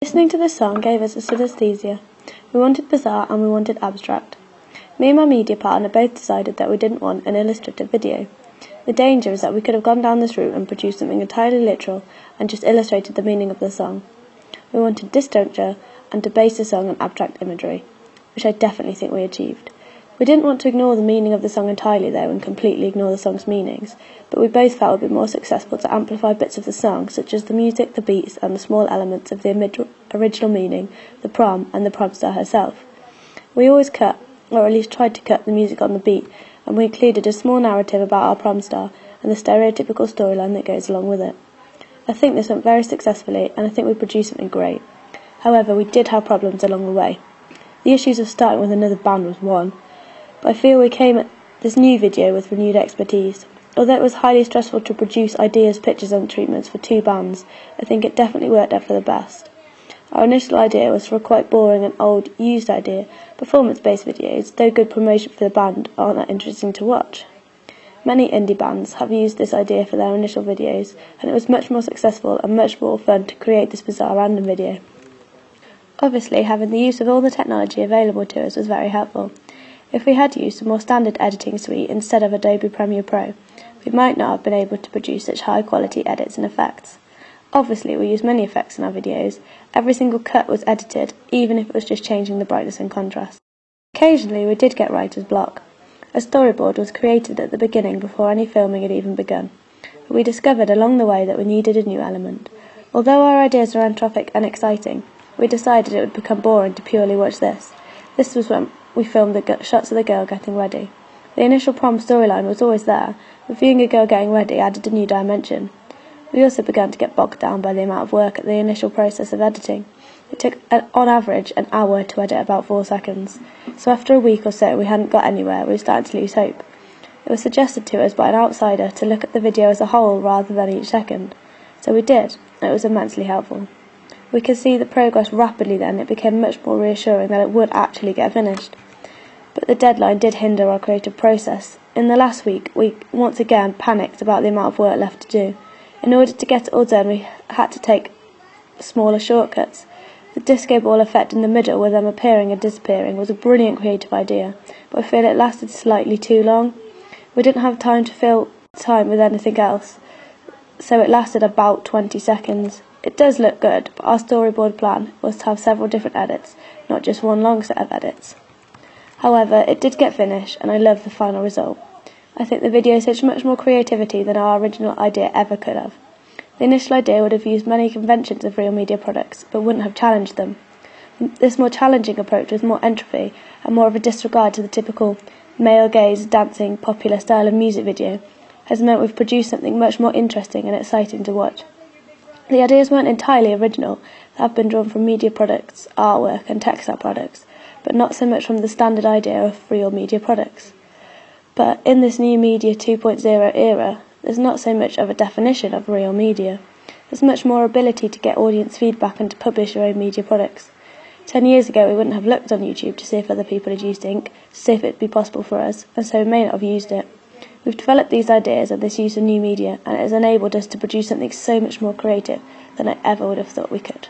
Listening to this song gave us a synesthesia. We wanted bizarre and we wanted abstract. Me and my media partner both decided that we didn't want an illustrative video. The danger is that we could have gone down this route and produced something entirely literal and just illustrated the meaning of the song. We wanted disjuncture and to base the song on abstract imagery, which I definitely think we achieved. We didn't want to ignore the meaning of the song entirely though and completely ignore the song's meanings, but we both felt it would be more successful to amplify bits of the song, such as the music, the beats and the small elements of the original meaning, the prom and the prom star herself. We always cut, or at least tried to cut, the music on the beat, and we included a small narrative about our prom star and the stereotypical storyline that goes along with it. I think this went very successfully and I think we produced something great. However, we did have problems along the way. The issues of starting with another band was one, but I feel we came at this new video with renewed expertise. Although it was highly stressful to produce ideas, pictures and treatments for two bands, I think it definitely worked out for the best. Our initial idea was for a quite boring and old, used idea. Performance-based videos, though good promotion for the band, aren't that interesting to watch. Many indie bands have used this idea for their initial videos, and it was much more successful and much more fun to create this bizarre random video. Obviously, having the use of all the technology available to us was very helpful. If we had used a more standard editing suite instead of Adobe Premiere Pro, we might not have been able to produce such high-quality edits and effects. Obviously, we used many effects in our videos. Every single cut was edited, even if it was just changing the brightness and contrast. Occasionally, we did get writer's block. A storyboard was created at the beginning before any filming had even begun, but we discovered along the way that we needed a new element. Although our ideas are anthropic and exciting, we decided it would become boring to purely watch this. This was when we filmed the shots of the girl getting ready. The initial prom storyline was always there, but viewing a girl getting ready added a new dimension. We also began to get bogged down by the amount of work at the initial process of editing. It took, on average, an hour to edit about 4 seconds. So after a week or so we hadn't got anywhere, we started to lose hope. It was suggested to us by an outsider to look at the video as a whole rather than each second. So we did, and it was immensely helpful. We could see the progress rapidly then. It became much more reassuring that it would actually get finished. But the deadline did hinder our creative process. In the last week, we once again panicked about the amount of work left to do. In order to get it all done, we had to take smaller shortcuts. The disco ball effect in the middle, with them appearing and disappearing, was a brilliant creative idea, but I feel it lasted slightly too long. We didn't have time to fill time with anything else, so it lasted about 20 seconds. It does look good, but our storyboard plan was to have several different edits, not just one long set of edits. However, it did get finished, and I love the final result. I think the video showed much more creativity than our original idea ever could have. The initial idea would have used many conventions of real media products, but wouldn't have challenged them. This more challenging approach with more entropy and more of a disregard to the typical male gaze, dancing, popular style of music video has meant we've produced something much more interesting and exciting to watch. The ideas weren't entirely original. They have been drawn from media products, artwork and textile products, but not so much from the standard idea of real media products. But in this new Media 2.0 era, there's not so much of a definition of real media. There's much more ability to get audience feedback and to publish your own media products. 10 years ago, we wouldn't have looked on YouTube to see if other people had used ink, to see if it would be possible for us, and so we may not have used it. We've developed these ideas and this use of new media, and it has enabled us to produce something so much more creative than I ever would have thought we could.